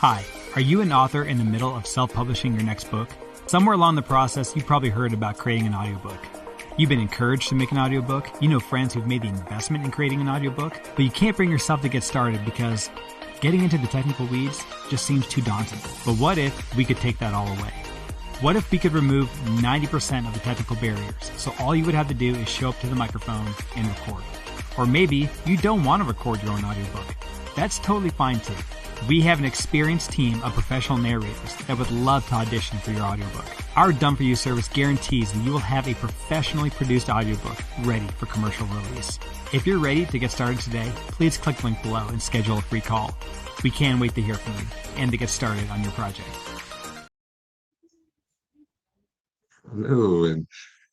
Hi, are you an author in the middle of self-publishing your next book? Somewhere along the process, you've probably heard about creating an audiobook. You've been encouraged to make an audiobook. You know friends who've made the investment in creating an audiobook, but you can't bring yourself to get started because getting into the technical weeds just seems too daunting. But what if we could take that all away? What if we could remove 90% of the technical barriers, so all you would have to do is show up to the microphone and record? Or maybe you don't want to record your own audiobook. That's totally fine too. We have an experienced team of professional narrators that would love to audition for your audiobook. Our Done For You service guarantees that you will have a professionally produced audiobook ready for commercial release. If you're ready to get started today, please click the link below and schedule a free call. We can't wait to hear from you and to get started on your project. Hello, and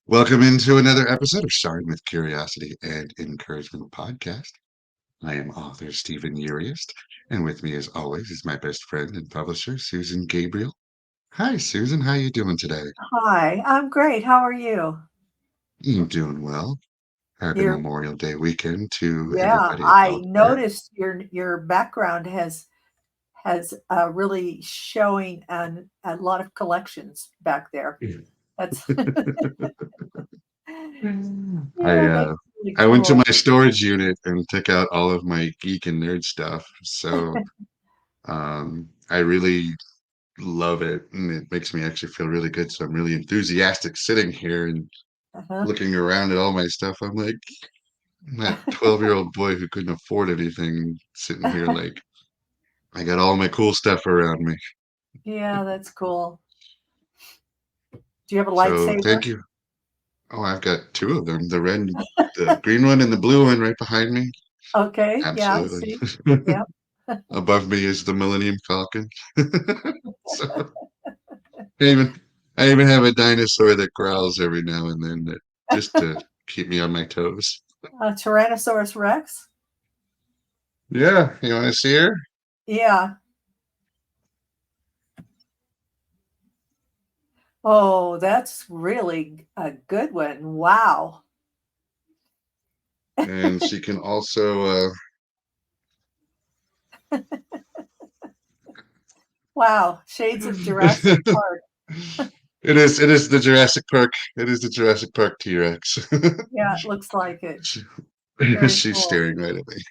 welcome into another episode of Starting with Curiosity and Encouragement podcast. I am author Stephen Uriest, and with me, as always, is my best friend and publisher, Susan Gabriel. Hi, Susan. How you doing today? Hi, I'm great. How are you? I'm doing well. Happy You're, Memorial Day weekend to yeah, everybody I out there. noticed your background has really showing a lot of collections back there. That's I yeah, that's really I went to cool. my storage unit and took out all of my geek and nerd stuff. So I really love it, and it makes me actually feel really good. So I'm really enthusiastic sitting here and Uh-huh. looking around at all my stuff. I'm like that 12-year-old boy who couldn't afford anything, sitting here like I got all my cool stuff around me. Yeah, that's cool. Do you have a So lightsaber? thank you. Oh, I've got two of them, the green one and the blue one right behind me. Okay, yeah, I Absolutely. see. Yeah. Above me is the Millennium Falcon. So I even I even have a dinosaur that growls every now and then just to keep me on my toes. Tyrannosaurus Rex? Yeah, you want to see her? Yeah. Oh, that's really a good one. Wow. And she can also Wow. Shades of Jurassic Park. it is the Jurassic Park. It is the Jurassic Park T-Rex. Yeah, it looks like it. She- Very She's cool. staring right at me.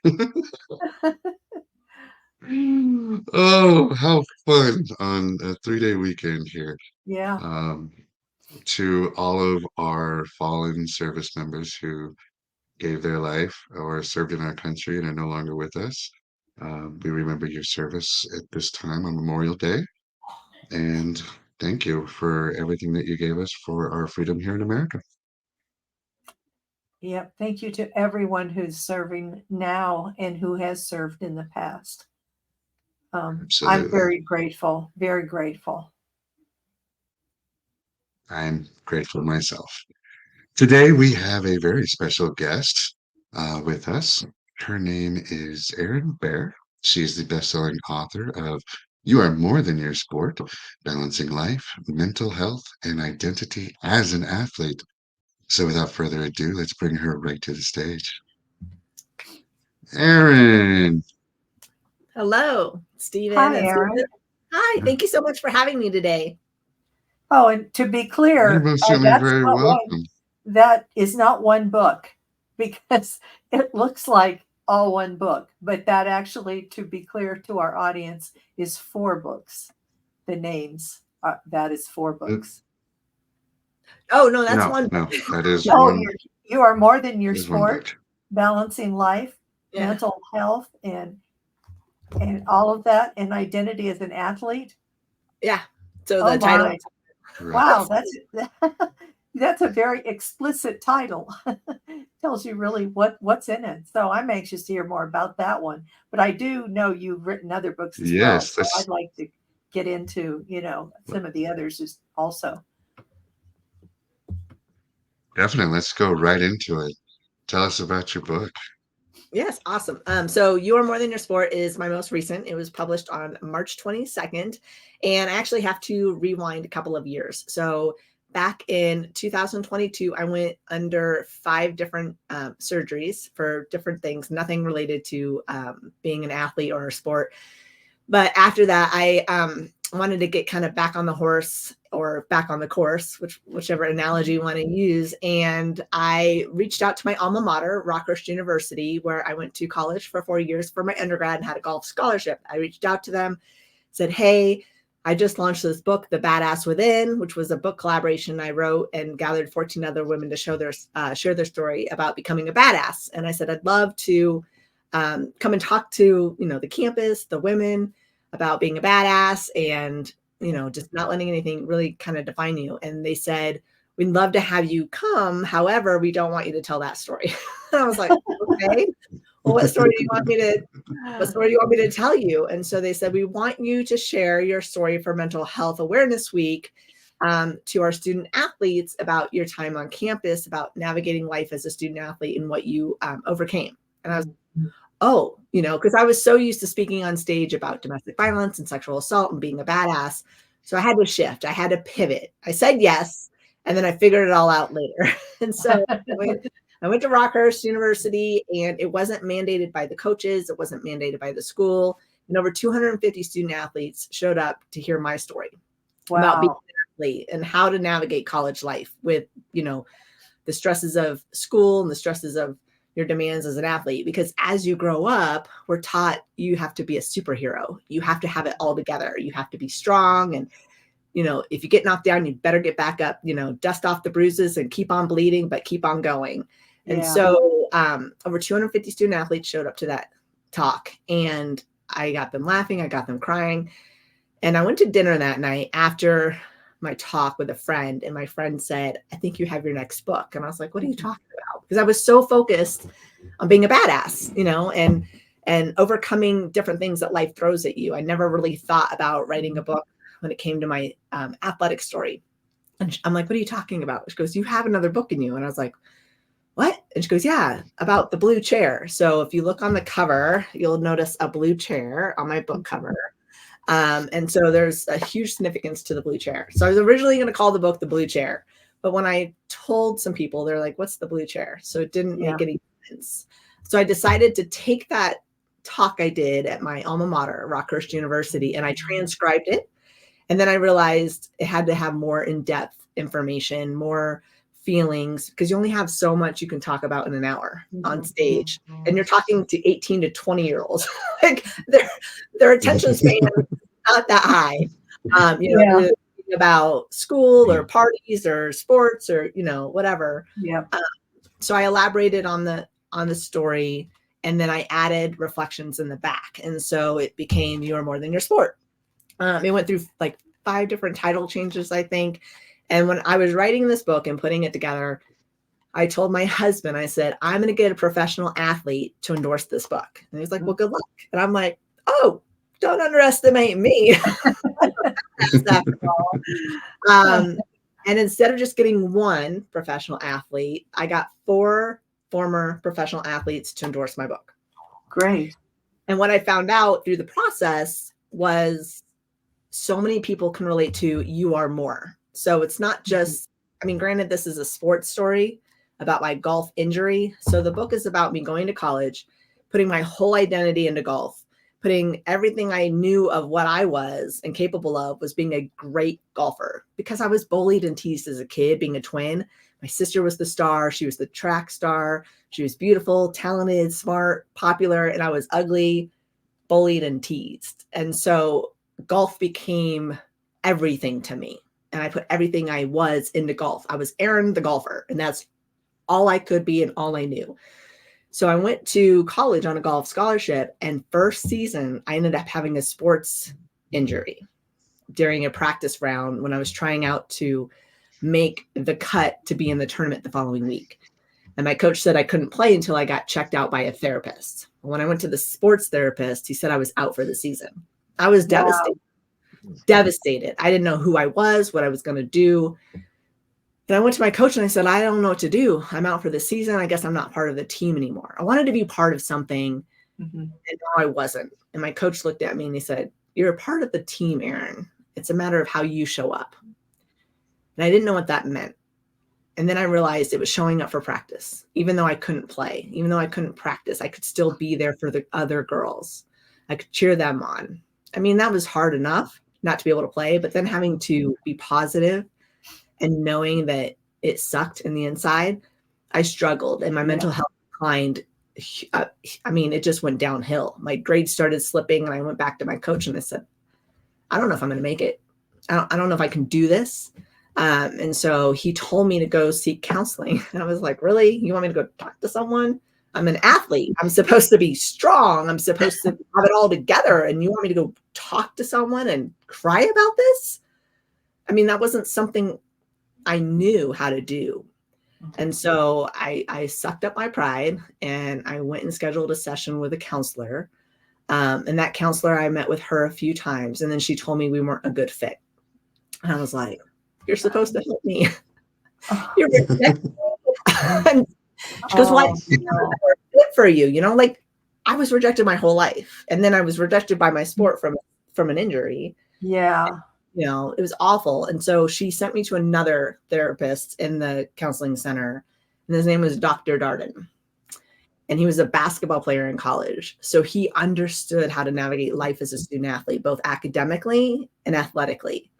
Oh, how fun on a 3-day weekend here. Yeah. Um, to all of our fallen service members who gave their life or served in our country and are no longer with us. We remember your service at this time on Memorial Day, and thank you for everything that you gave us for our freedom here in America. Yep. Thank you to everyone who's serving now and who has served in the past. I'm Absolutely. very grateful. Very grateful. I'm grateful myself. Today we have a very special guest with us. Her name is Erin Baer. She is the best-selling author of You Are More Than Your Sport, Balancing Life, Mental Health, and Identity as an Athlete. So without further ado, let's bring her right to the stage. Erin. Hello, Stephen Hi, and Susan. Erin. Hi, thank you so much for having me today. Oh, and to be You're clear, most certainly that's very not one. welcome. That is not one book because it looks like all one book, but that actually, to be clear to our audience, is 4 books. The names that is 4 Uh, books. Oh, no, that's No, one. no, that is Oh, one. you are more than your That is one sport, book. balancing life, Yeah, mental health, and all of that, and identity as an athlete. yeah. So Oh the title. my! Correct. Wow, that's a very explicit title. Tells you really what's in it. So I'm anxious to hear more about that one. But I do know you've written other books as well. Yes, So that's I'd like to get into some of the others also. definitely. Let's go right into it. Tell us about your book. Yes, awesome. So You Are More Than Your Sport is my most recent. It was published on March 22nd, and I actually have to rewind a couple of years. So back in 2022, I went under 5 different surgeries for different things, nothing related to being an athlete or a sport. But after that, I wanted to get kind of back on the horse or back on the course, whichever analogy you want to use. And I reached out to my alma mater, Rockhurst University, where I went to college for 4 years for my undergrad and had a golf scholarship. I reached out to them, said, hey, I just launched this book, The Badass Within, which was a book collaboration I wrote and gathered 14 other women to share their story about becoming a badass. And I said, I'd love to come and talk to, the campus, the women about being a badass and, just not letting anything really kind of define you. And they said, we'd love to have you come. However, we don't want you to tell that story. And I was like, okay, well, what story do you want me to tell you? And so they said, we want you to share your story for Mental Health Awareness Week to our student athletes about your time on campus, about navigating life as a student athlete and what you overcame. And I was, because I was so used to speaking on stage about domestic violence and sexual assault and being a badass. So I had to shift. I had to pivot. I said yes, and then I figured it all out later. And so I went to Rockhurst University, and it wasn't mandated by the coaches. It wasn't mandated by the school. And over 250 student athletes showed up to hear my story about being an athlete and how to navigate college life with, the stresses of school and the stresses of your demands as an athlete. Because as you grow up, we're taught you have to be a superhero. You have to have it all together. You have to be strong. And, if you get knocked down, you better get back up, dust off the bruises and keep on bleeding, but keep on going. And so over 250 student athletes showed up to that talk, and I got them laughing. I got them crying. And I went to dinner that night after my talk with a friend, and my friend said, I think you have your next book. And I was like, what are you talking about? Because I was so focused on being a badass, and overcoming different things that life throws at you. I never really thought about writing a book when it came to my athletic story. And I'm like, what are you talking about? She goes, you have another book in you. And I was like, what? And she goes, yeah, about the blue chair. So if you look on the cover, you'll notice a blue chair on my book cover. And so there's a huge significance to the blue chair. So I was originally going to call the book The Blue Chair, but when I told some people, they're like, what's the blue chair? So it didn't make any sense. So I decided to take that talk I did at my alma mater, Rockhurst University, and I transcribed it. And then I realized it had to have more in-depth information, more feelings, because you only have so much you can talk about in an hour on stage, and you're talking to 18 to 20-year-olds. Like their attention span is not that high. About school or parties or sports or whatever. So I elaborated on the story, and then I added reflections in the back, and so it became You Are More Than Your Sport. It went through like 5 different title changes, I think. And when I was writing this book and putting it together, I told my husband, I said, I'm going to get a professional athlete to endorse this book. And he's like, well, good luck. And I'm like, oh, don't underestimate me. And instead of just getting one professional athlete, I got 4 former professional athletes to endorse my book. Great. And what I found out through the process was so many people can relate to You Are More. So it's not just, granted, this is a sports story about my golf injury. So the book is about me going to college, putting my whole identity into golf, putting everything I knew of what I was and capable of was being a great golfer, because I was bullied and teased as a kid, being a twin. My sister was the star. She was the track star. She was beautiful, talented, smart, popular, and I was ugly, bullied, and teased. And so golf became everything to me. And I put everything I was into golf. I was Erin the golfer, and that's all I could be and all I knew. So I went to college on a golf scholarship, and first season, I ended up having a sports injury during a practice round when I was trying out to make the cut to be in the tournament the following week. And my coach said I couldn't play until I got checked out by a therapist. When I went to the sports therapist, he said I was out for the season. I was devastated. I didn't know who I was, what I was going to do. And I went to my coach and I said, I don't know what to do. I'm out for the season. I guess I'm not part of the team anymore. I wanted to be part of something, and now I wasn't. And my coach looked at me and he said, you're a part of the team, Erin. It's a matter of how you show up. And I didn't know what that meant. And then I realized it was showing up for practice. Even though I couldn't play, even though I couldn't practice, I could still be there for the other girls. I could cheer them on. I mean, that was hard enough not to be able to play, but then having to be positive and knowing that it sucked in the inside, I struggled and my mental health declined. I mean, it just went downhill. My grades started slipping and I went back to my coach and I said, I don't know if I'm going to make it. I don't know if I can do this. And so he told me to go seek counseling. And I was like, really? You want me to go talk to someone? I'm an athlete. I'm supposed to be strong. I'm supposed to have it all together. And you want me to go talk to someone and cry about this? I mean, that wasn't something I knew how to do. And so I sucked up my pride and I went and scheduled a session with a counselor. And that counselor, I met with her a few times. And then she told me we weren't a good fit. And I was like, you're supposed to help me. You're rejecting me. She goes, why? Fit for you, you know, like I was rejected my whole life. And then I was rejected by my sport from an injury. Yeah. And, you know, it was awful. And so she sent me to another therapist in the counseling center. And his name was Dr. Darden. And he was a basketball player in college. So he understood how to navigate life as a student athlete, both academically and athletically.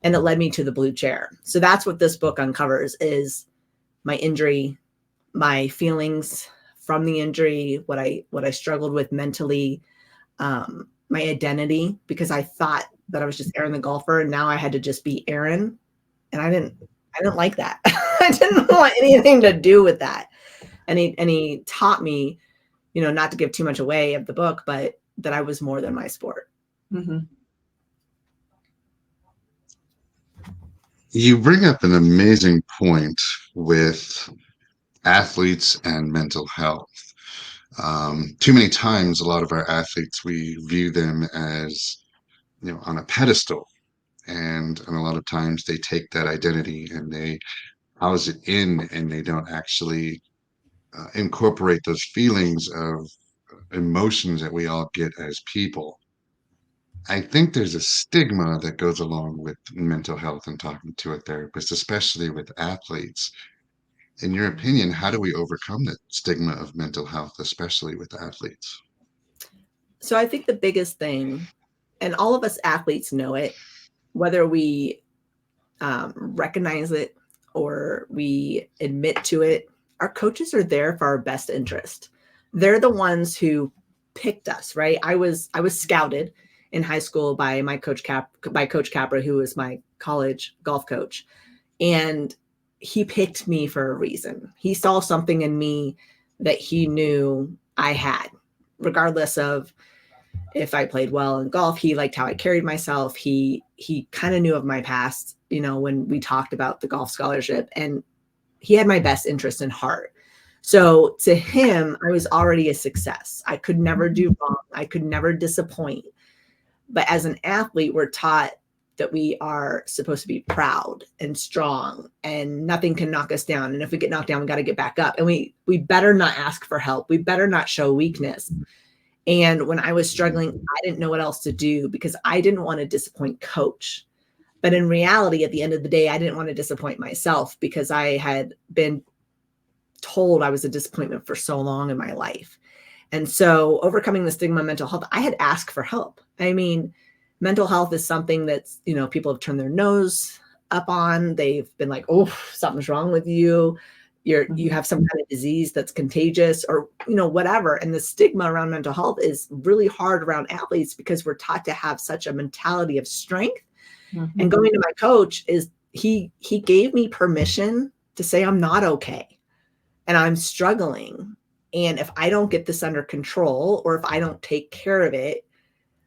And it led me to the blue chair. So that's what this book uncovers is my injury, my feelings from the injury, what I struggled with mentally, my identity, because I thought that I was just Erin the golfer, and now I had to just be Erin, and I didn't like that. I didn't want anything to do with that. And he taught me, you know, not to give too much away of the book, but that I was more than my sport. Mm-hmm. You bring up an amazing point with athletes and mental health. Too many times, a lot of our athletes, we view them as, you know, on a pedestal. And a lot of times they take that identity and they house it in and they don't actually incorporate those feelings of emotions that we all get as people. I think there's a stigma that goes along with mental health and talking to a therapist, especially with athletes. In your opinion, how do we overcome that stigma of mental health, especially with athletes? So I think the biggest thing, and all of us athletes know it, whether we recognize it or we admit to it, our coaches are there for our best interest. They're the ones who picked us, right? I was scouted in high school by my Coach Capra, who was my college golf coach. And he picked me for a reason. He saw something in me that he knew I had, regardless of if I played well in golf. He liked how I carried myself. He kind of knew of my past, you know, when we talked about the golf scholarship, and he had my best interest in heart. So to him, I was already a success. I could never do wrong. I could never disappoint. But as an athlete, we're taught that we are supposed to be proud and strong and nothing can knock us down. And if we get knocked down, we got to get back up. And we better not ask for help. We better not show weakness. And when I was struggling, I didn't know what else to do because I didn't want to disappoint coach. But in reality, at the end of the day, I didn't want to disappoint myself because I had been told I was a disappointment for so long in my life. And so overcoming the stigma of mental health, I had asked for help. I mean, mental health is something that's, you know, people have turned their nose up on. They've been like, oh, something's wrong with you. You have some kind of disease that's contagious or, you know, whatever. And the stigma around mental health is really hard around athletes because we're taught to have such a mentality of strength. Mm-hmm. And going to my coach is he gave me permission to say I'm not okay and I'm struggling. And if I don't get this under control or if I don't take care of it,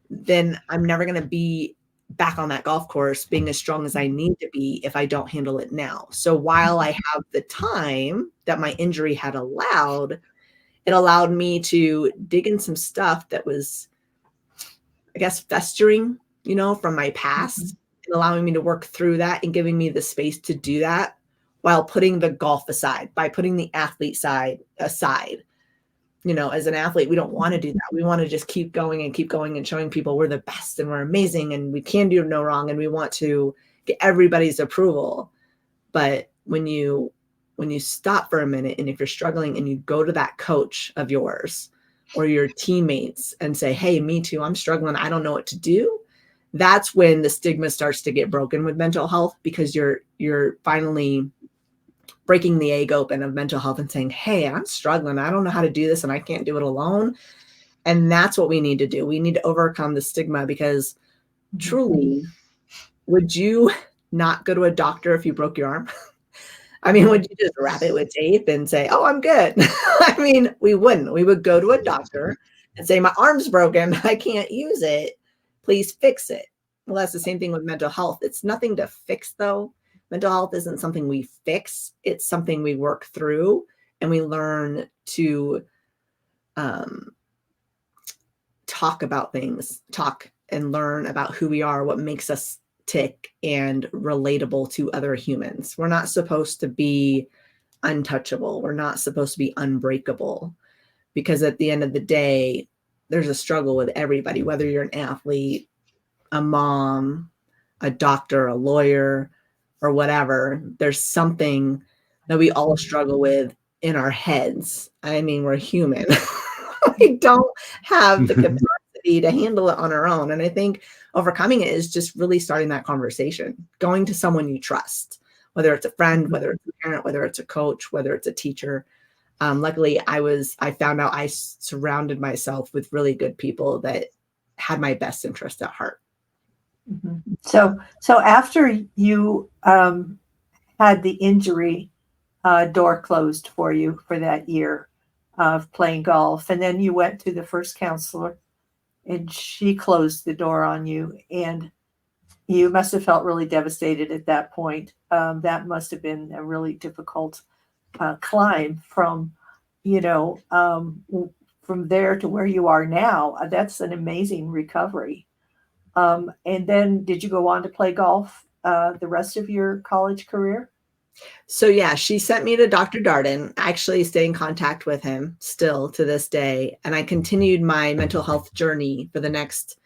then I'm never going to be back on that golf course being as strong as I need to be if I don't handle it now. So while I have the time that my injury had allowed, it allowed me to dig in some stuff that was, I guess, festering, you know, from my past, and allowing me to work through that and giving me the space to do that while putting the golf aside, by putting the athlete side aside. You know, as an athlete, we don't want to do that. We want to just keep going and showing people we're the best and we're amazing and we can do no wrong. And we want to get everybody's approval. But when you stop for a minute and if you're struggling and you go to that coach of yours or your teammates and say, hey, me too, I'm struggling, I don't know what to do, that's when the stigma starts to get broken with mental health, because you're finally breaking the egg open of mental health and saying, hey, I'm struggling, I don't know how to do this, and I can't do it alone. And that's what we need to do. We need to overcome the stigma, because truly, would you not go to a doctor if you broke your arm? I mean, would you just wrap it with tape and say, oh, I'm good? I mean, we wouldn't. We would go to a doctor and say, my arm's broken, I can't use it, please fix it. Well, that's the same thing with mental health. It's nothing to fix, though. Mental health isn't something we fix. It's something we work through, and we learn to talk about things, talk and learn about who we are, what makes us tick, and relatable to other humans. We're not supposed to be untouchable. We're not supposed to be unbreakable, because at the end of the day, there's a struggle with everybody, whether you're an athlete, a mom, a doctor, a lawyer, or whatever. There's something that we all struggle with in our heads. I mean, we're human. We don't have the capacity to handle it on our own. And I think overcoming it is just really starting that conversation, going to someone you trust, whether it's a friend, whether it's a parent, whether it's a coach, whether it's a teacher. Luckily, I found out I surrounded myself with really good people that had my best interest at heart. Mm-hmm. So after you had the injury, door closed for you for that year of playing golf, and then you went to the first counselor, and she closed the door on you, and you must have felt really devastated at that point. That must have been a really difficult climb from, from there to where you are now. That's an amazing recovery. And then did you go on to play golf the rest of your college career? So yeah, she sent me to Dr. Darden. I actually stay in contact with him still to this day. And I continued my mental health journey for the next,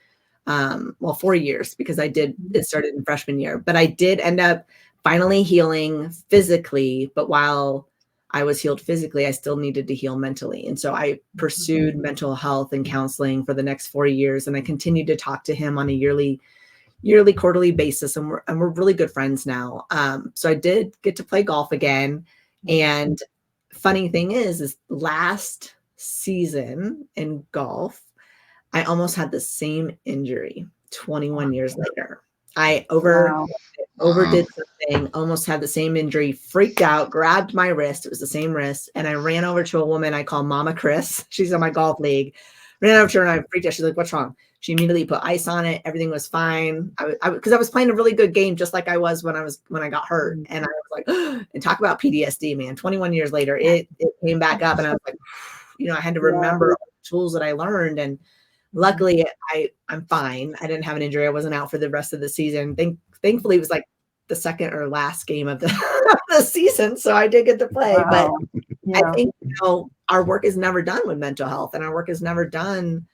4 years, because it started in freshman year, but I did end up finally healing physically. But while I was healed physically, I still needed to heal mentally. And so I pursued mental health and counseling for the next 4 years. And I continued to talk to him on a yearly, quarterly basis. And we're really good friends now. So I did get to play golf again. And funny thing is last season in golf, I almost had the same injury 21 years later. I overdid something, almost had the same injury, freaked out, grabbed my wrist. It was the same wrist. And I ran over to a woman I call Mama Chris. She's on my golf league. Ran over to her and I freaked out. She's like, what's wrong? She immediately put ice on it. Everything was fine. Because I was playing a really good game, just like I was when I got hurt. And I was like, and talk about PTSD, man. 21 years later, it came back up, and I was like, I had to remember all the tools that I learned. And luckily, I'm fine. I didn't have an injury. I wasn't out for the rest of the season. Thankfully, it was like the second or last game of the season, so I did get to play. Wow. But I think our work is never done with mental health, and our work is never done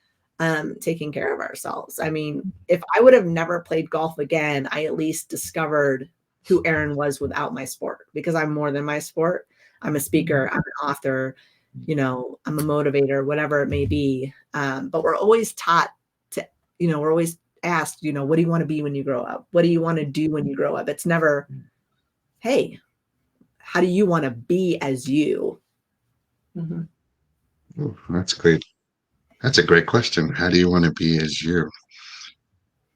taking care of ourselves. I mean, if I would have never played golf again, I at least discovered who Erin was without my sport, because I'm more than my sport. I'm a speaker, I'm an author, I'm a motivator, whatever it may be. But we're always taught to, we're always asked, what do you want to be when you grow up? What do you want to do when you grow up? It's never, hey, how do you want to be as you? Mm-hmm. Oh, that's great. That's a great question. How do you want to be as you?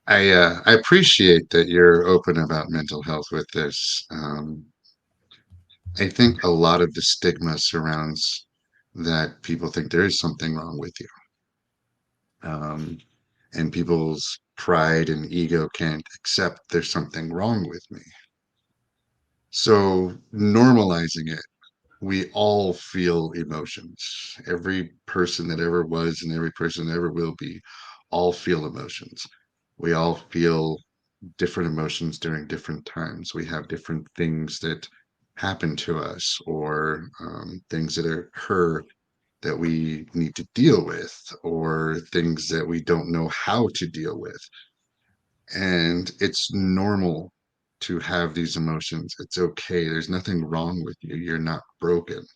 I appreciate that you're open about mental health with this. I think a lot of the stigma surrounds that people think there is something wrong with you. And people's pride and ego can't accept there's something wrong with me. So normalizing it, we all feel emotions. Every person that ever was and every person that ever will be, all feel emotions. We all feel different emotions during different times. We have different things that happen to us, or things that occur that we need to deal with, or things that we don't know how to deal with. And it's normal to have these emotions. It's okay. There's nothing wrong with you. You're not broken.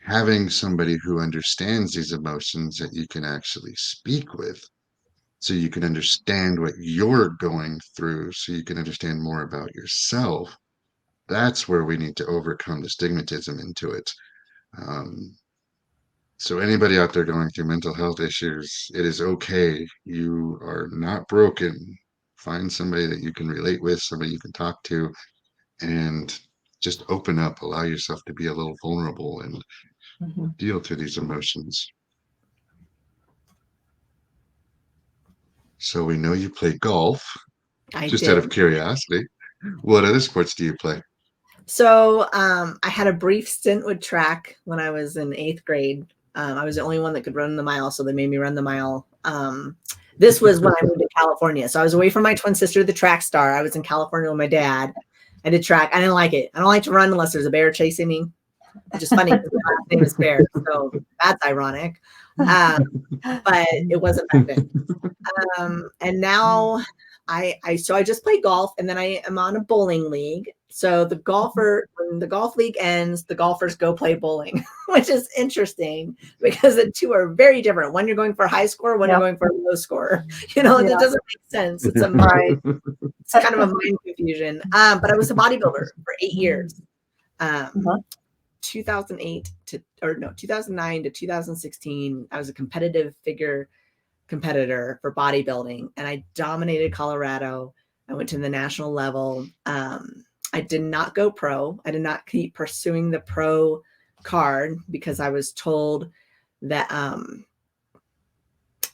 having somebody who understands these emotions that you can actually speak with, so you can understand what you're going through, so you can understand more about yourself. That's where we need to overcome the stigmatism into it. Um, so anybody out there going through mental health issues, it is okay. You are not broken. Find somebody that you can relate with, somebody you can talk to, and just open up, allow yourself to be a little vulnerable and Mhm. deal through these emotions. So we know you play golf, I just out of did. curiosity. What other sports do you play? So I had a brief stint with track when I was in 8th grade. I was the only one that could run the mile, so they made me run the mile. This was when I moved to California. So I was away from my twin sister, the track star. I was in California with my dad. I did track. I didn't like it. I don't like to run unless there's a bear chasing me, which is funny because my last name is Baer. So that's ironic. But it wasn't back then. And now so I just play golf, and then I am on a bowling league. So when the golf league ends, the golfers go play bowling, which is interesting because the two are very different. One you're going for a high score, one you're going for a low score. It doesn't make sense. It's it's kind of a mind confusion. But I was a bodybuilder for 8 years. 2009 to 2016, I was a competitive figure competitor for bodybuilding, and I dominated Colorado. I went to the national level. I did not go pro. I did not keep pursuing the pro card because I was told that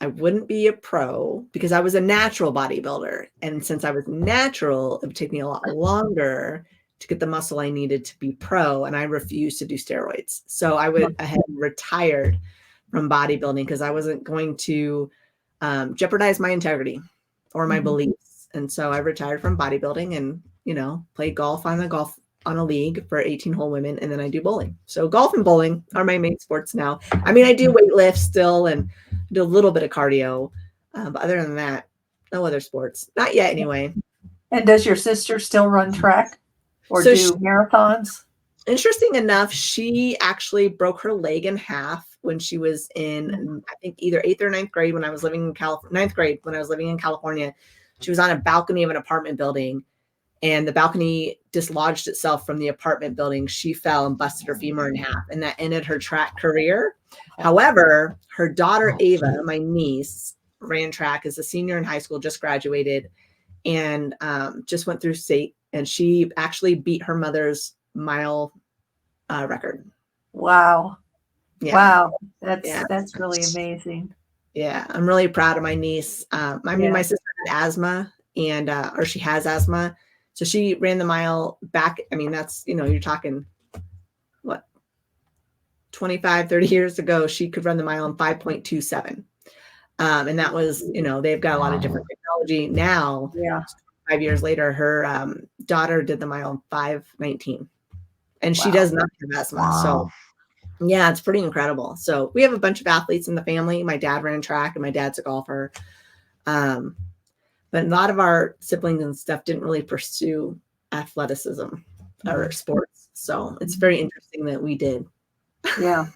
I wouldn't be a pro because I was a natural bodybuilder. And since I was natural, it would take me a lot longer to get the muscle I needed to be pro. And I refused to do steroids. So I had retired from bodybuilding because I wasn't going to jeopardize my integrity or my beliefs. And so I retired from bodybuilding and, played golf on a league for 18-hole women. And then I do bowling. So golf and bowling are my main sports now. I mean, I do weight lift still and do a little bit of cardio. But other than that, no other sports. Not yet anyway. And does your sister still run track or do marathons? Interesting enough, she actually broke her leg in half when she was in, I think, either 8th or 9th grade when I was living in California. 9th grade when I was living in California. She was on a balcony of an apartment building, and the balcony dislodged itself from the apartment building. She fell and busted her femur in half, and that ended her track career. However, her daughter, Ava, my niece, ran track as a senior in high school, just graduated, and just went through state, and she actually beat her mother's mile record. Wow. Yeah. Wow. That's really amazing. Yeah. I'm really proud of my niece. My sister had asthma or she has asthma. So she ran the mile back. I mean, that's, you're talking 25, 30 years ago, she could run the mile in 5.27. And that was, they've got a lot of different technology now. Yeah. 5 years later, her daughter did the mile in 5:19. And she does not have asthma. Wow. So yeah, it's pretty incredible. So we have a bunch of athletes in the family. My dad ran track and my dad's a golfer. But a lot of our siblings and stuff didn't really pursue athleticism or sports. So it's very interesting that we did. Yeah.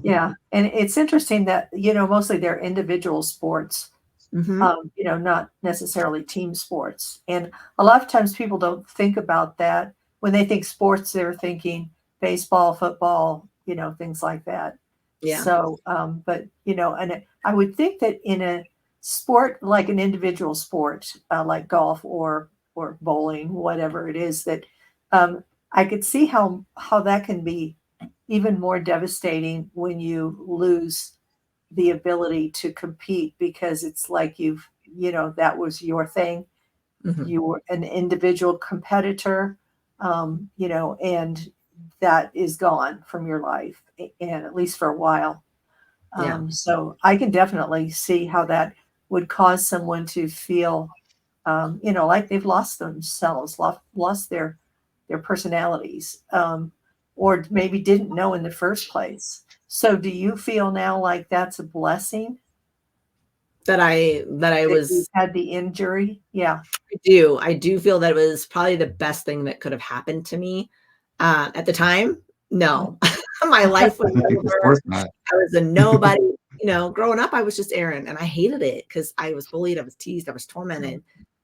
Yeah. And it's interesting that, mostly they're individual sports, not necessarily team sports. And a lot of times people don't think about that. When they think sports, they're thinking baseball, football, things like that. Yeah. So, but, and I would think that in a sport, like an individual sport, like golf or bowling, whatever it is, that I could see how that can be even more devastating when you lose the ability to compete, because it's like that was your thing. You were an individual competitor, and that is gone from your life, and at least for a while. So I can definitely see how that would cause someone to feel, like they've lost themselves, lost their personalities, or maybe didn't know in the first place. So do you feel now like that's a blessing? That I was had the injury? Yeah. I do feel that it was probably the best thing that could have happened to me at the time. No, my life was Of over. course not. I was a nobody. Growing up, I was just Erin, and I hated it because I was bullied, I was teased, I was tormented.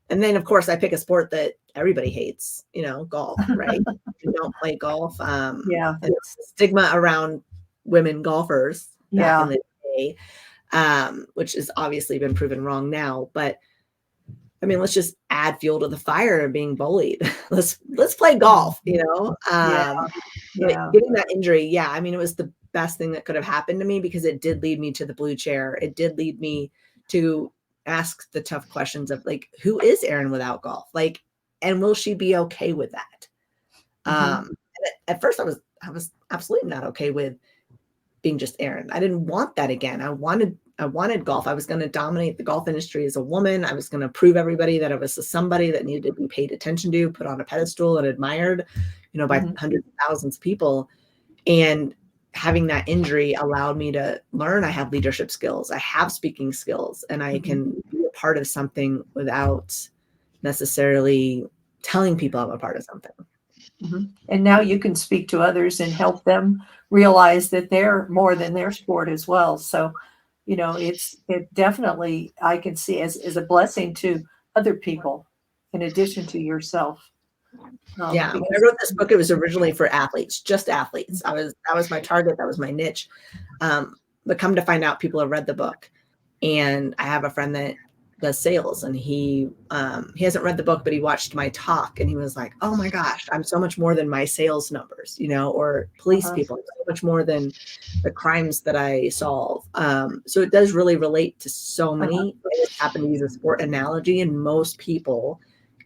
And then, of course, I pick a sport that everybody hates, golf, right? You don't play golf. Yeah. And there's a stigma around women golfers back in the day, which has obviously been proven wrong now. But I mean, let's just add fuel to the fire of being bullied. Let's play golf, Yeah. Getting that injury. Yeah. I mean, it was the best thing that could have happened to me because it did lead me to the blue chair. It did lead me to ask the tough questions of like, who is Erin without golf? Like, and will she be okay with that? At first I was absolutely not okay with being just Erin. I didn't want that again. I wanted golf. I was going to dominate the golf industry as a woman. I was going to prove everybody that I was somebody that needed to be paid attention to, put on a pedestal and admired, by hundreds of thousands of people. And having that injury allowed me to learn I have leadership skills. I have speaking skills, and I can be a part of something without necessarily telling people I'm a part of something. And now you can speak to others and help them realize that they're more than their sport as well. So, it definitely, I can see as a blessing to other people in addition to yourself. Yeah. When I wrote this book, it was originally for athletes, just athletes. That was my target. That was my niche. But come to find out, people have read the book, and I have a friend that does sales, and he hasn't read the book, but he watched my talk, and he was like, "Oh my gosh, I'm so much more than my sales numbers, or police people, so much more than the crimes that I solve." So it does really relate to so many. I just happen to use a sport analogy, and most people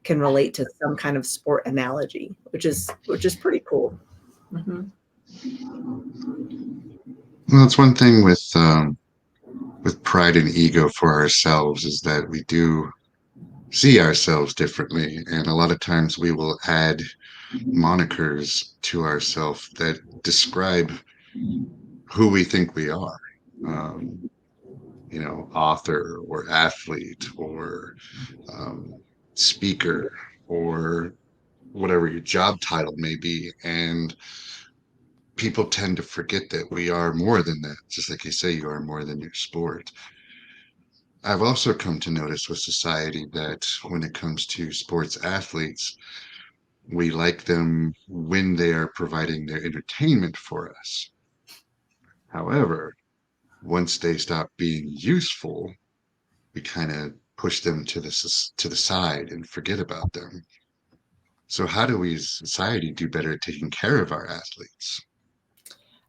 can relate to some kind of sport analogy, which is pretty cool. Well, it's one thing with pride and ego for ourselves is that we do see ourselves differently, and a lot of times we will add monikers to ourselves that describe who we think we are. Author or athlete or speaker or whatever your job title may be. And people tend to forget that we are more than that. Just like you say, you are more than your sport. I've also come to notice with society that when it comes to sports athletes, we like them when they are providing their entertainment for us. However, once they stop being useful, we kind of push them to the side and forget about them. So how do we as society do better at taking care of our athletes?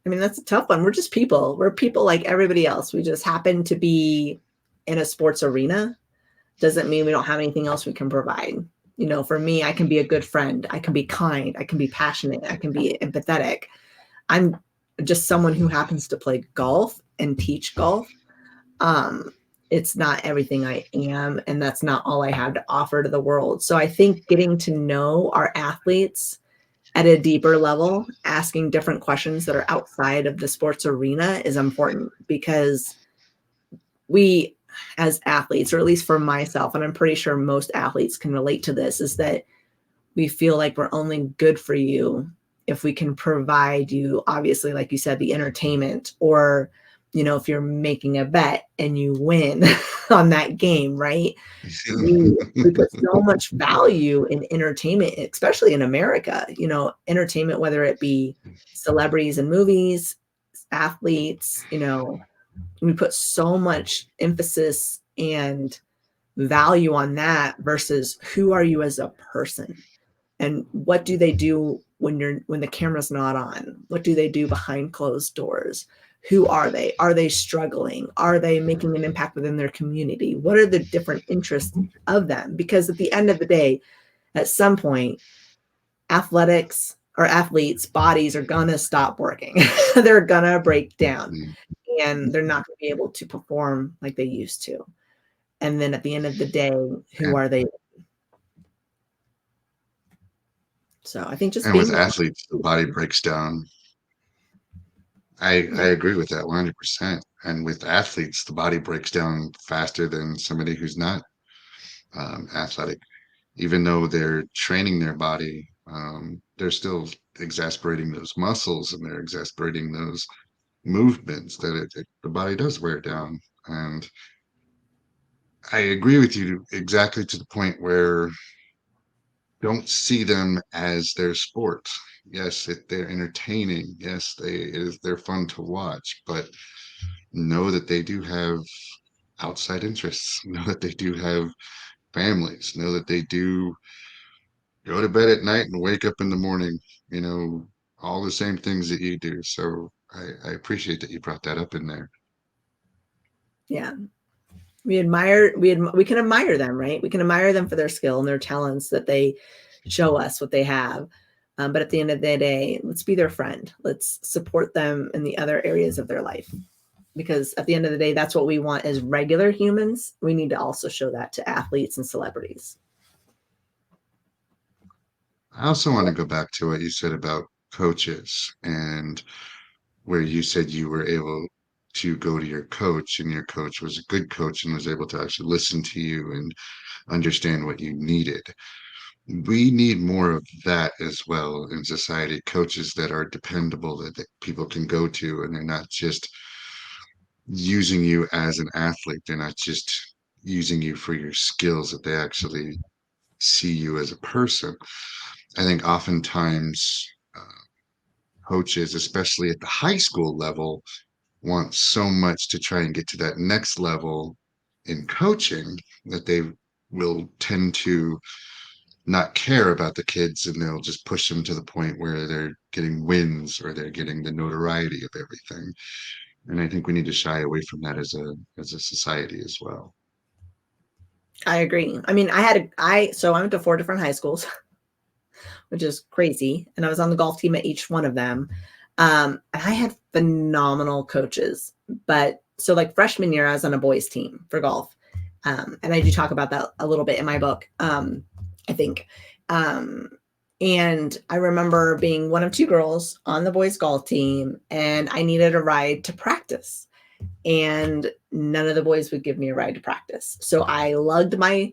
I mean, that's a tough one. We're just people. We're people like everybody else. We just happen to be in a sports arena. Doesn't mean we don't have anything else we can provide. For me, I can be a good friend. I can be kind. I can be passionate. I can be empathetic. I'm just someone who happens to play golf and teach golf. It's not everything I am, and that's not all I have to offer to the world. So I think getting to know our athletes at a deeper level, asking different questions that are outside of the sports arena is important, because we as athletes, or at least for myself, and I'm pretty sure most athletes can relate to this, is that we feel like we're only good for you if we can provide you, obviously, like you said, the entertainment, or, if you're making a bet and you win on that game, right? We put so much value in entertainment, especially in America, entertainment, whether it be celebrities and movies, athletes, we put so much emphasis and value on that versus who are you as a person, and what do they do when the camera's not on? What do they do behind closed doors? Who are they? Are they struggling? Are they making an impact within their community? What are the different interests of them? Because at the end of the day, at some point, athletics or athletes' bodies are gonna stop working. They're gonna break down, and they're not gonna be able to perform like they used to. And then at the end of the day, who are they? So I think just And with athletes, the body breaks down. I agree with that 100%. And with athletes, the body breaks down faster than somebody who's not athletic. Even though they're training their body They're still exasperating those muscles, and they're exasperating those movements that the body does wear down. And I agree with you exactly to the point where don't see them as their sport. Yes, they're entertaining. Yes, they're fun to watch, but know that they do have outside interests. Know that they do have families. Know that they do go to bed at night and wake up in the morning. You know, all the same things that you do. So I appreciate that you brought that up in there. Yeah. We can admire them, right? We can admire them for their skill and their talents, that they show us what they have. But at the end of the day, let's be their friend. Let's support them in the other areas of their life. Because at the end of the day, that's what we want as regular humans. We need to also show that to athletes and celebrities. I also want to go back to what you said about coaches, and where you said you were able to go to your coach, and your coach was a good coach and was able to actually listen to you and understand what you needed. We need more of that as well in society. Coaches that are dependable, that people can go to, and they're not just using you as an athlete. They're not just using you for your skills, that they actually see you as a person. I think oftentimes coaches, especially at the high school level, want so much to try and get to that next level in coaching that they will tend to not care about the kids, and they'll just push them to the point where they're getting wins or they're getting the notoriety of everything. And I think we need to shy away from that as a society as well. I agree. I mean, so I went to 4 different high schools, which is crazy. And I was on the golf team at each one of them. And I had phenomenal coaches. But so like freshman year, I was on a boys team for golf. And I do talk about that a little bit in my book, I think. And I remember being one of 2 girls on the boys golf team, and I needed a ride to practice. And none of the boys would give me a ride to practice. So I lugged my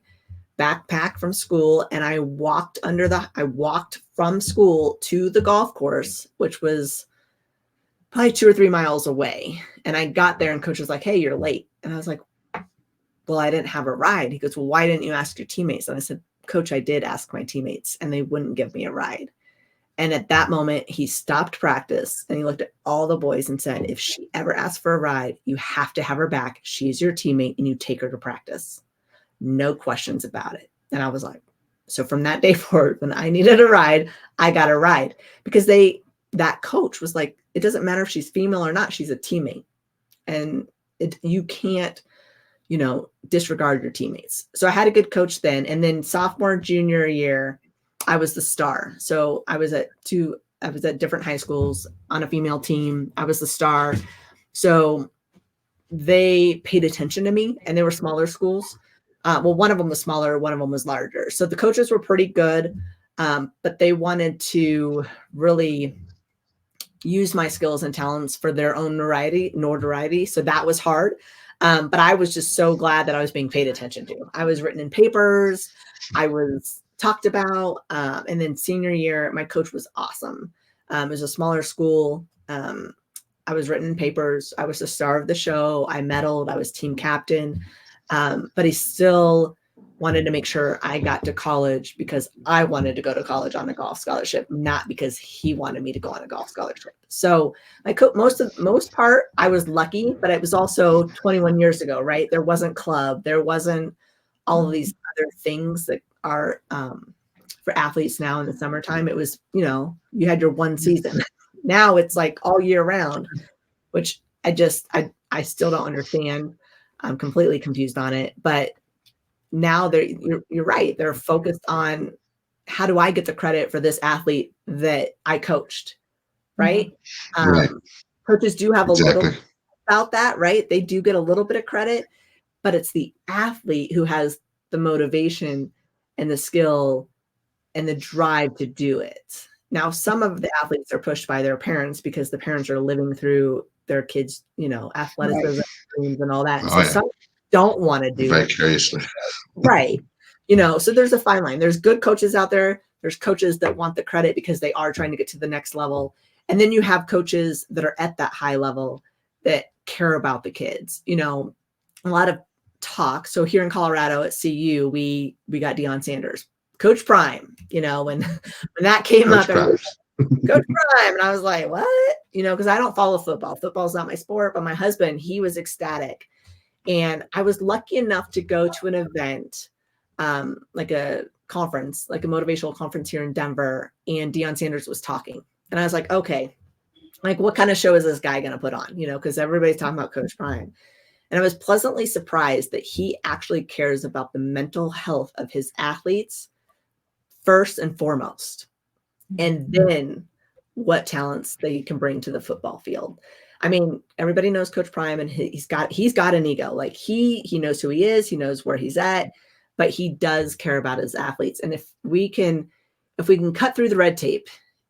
backpack from school, and I walked from school to the golf course, which was probably 2 or 3 miles away. And I got there, and coach was like, "Hey, you're late." And I was like, "Well, I didn't have a ride." He goes, "Well, why didn't you ask your teammates?" And I said, "Coach, I did ask my teammates, and they wouldn't give me a ride." And at that moment, he stopped practice, and he looked at all the boys and said, "If she ever asks for a ride, you have to have her back. She's your teammate, and you take her to practice. No questions about it." And I was like, so from that day forward, when I needed a ride, I got a ride, because that coach was like, it doesn't matter if she's female or not, she's a teammate. And you can't, disregard your teammates. So I had a good coach then. And then sophomore, junior year, I was the star. So I was at different high schools on a female team. I was the star. So they paid attention to me, and they were smaller schools. Well, one of them was smaller, one of them was larger. So the coaches were pretty good, but they wanted to really use my skills and talents for their own notoriety. So that was hard. But I was just so glad that I was being paid attention to. I was written in papers. I was talked about. And then senior year, my coach was awesome. It was a smaller school. I was written in papers. I was the star of the show. I medaled. I was team captain. But he still wanted to make sure I got to college because I wanted to go to college on a golf scholarship, not because he wanted me to go on a golf scholarship. So most part, I was lucky, but it was also 21 years ago, right? There wasn't club. There wasn't all of these other things that are for athletes now in the summertime. It was, you had your one season. Now it's like all year round, which I still don't understand. I'm completely confused on it, but now you're right. They're focused on, how do I get the credit for this athlete that I coached? Right. Right. Coaches do have Exactly. a little about that, right? They do get a little bit of credit, but it's the athlete who has the motivation and the skill and the drive to do it. Now, some of the athletes are pushed by their parents because the parents are living through their kids, athleticism dreams and all that. And so some don't want to do vicariously. Right. So there's a fine line. There's good coaches out there There's coaches that want the credit because they are trying to get to the next level. And then you have coaches that are at that high level that care about the kids. You know, a lot of talk. So here in Colorado at CU, we got Deion Sanders, Coach Prime. You know, when that came Coach up, Coach Prime, and I was like, what? You know, because I don't follow football. Football's not my sport. But my husband, he was ecstatic, and I was lucky enough to go to an event, like a conference, like a motivational conference here in Denver, and Deion Sanders was talking. And I was like, okay, like what kind of show is this guy going to put on? You know, because everybody's talking about Coach Prime. And I was pleasantly surprised that he actually cares about the mental health of his athletes first and foremost, and then what talents they can bring to the football field. I mean, everybody knows Coach Prime, and he's got an ego. Like he knows who he is, he knows where he's at, but he does care about his athletes. And if we can cut through the red tape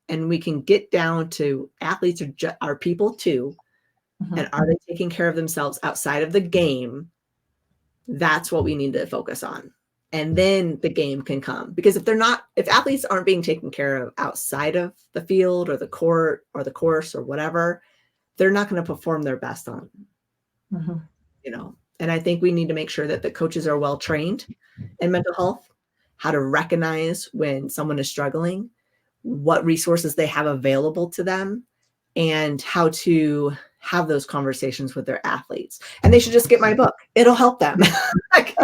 and we can get down to athletes are people too, and are they taking care of themselves outside of the game? That's what we need to focus on. And then the game can come. Because if athletes aren't being taken care of outside of the field or the court or the course or whatever, they're not going to perform their best on, you know. And I think we need to make sure that the coaches are well trained in mental health, how to recognize when someone is struggling, what resources they have available to them, and how to have those conversations with their athletes. And they should just get my book. It'll help them. Right.